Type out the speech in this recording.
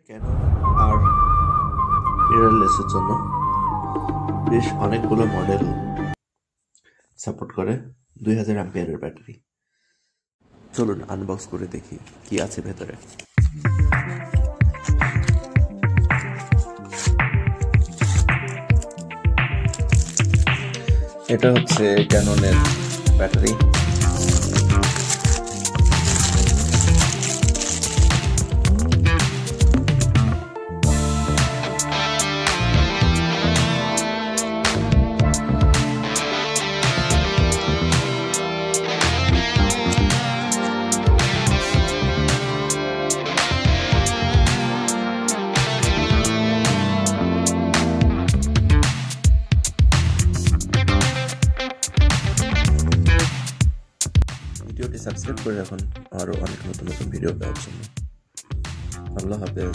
Canon আর মিররলেসের জন্য বেশ অনেকগুলো মডেল সাপোর্ট করে 2000 অ্যাম্পিয়ারের ব্যাটারি। চলুন আনবক্স করে দেখি কি আছে ভেতরে। এটা হচ্ছে ক্যাননের ব্যাটারি। ভিডিওটি সাবস্ক্রাইব করে রাখুন আরও অনেক নতুন নতুন ভিডিও পাওয়ার জন্য। আল্লাহ হাফেজ।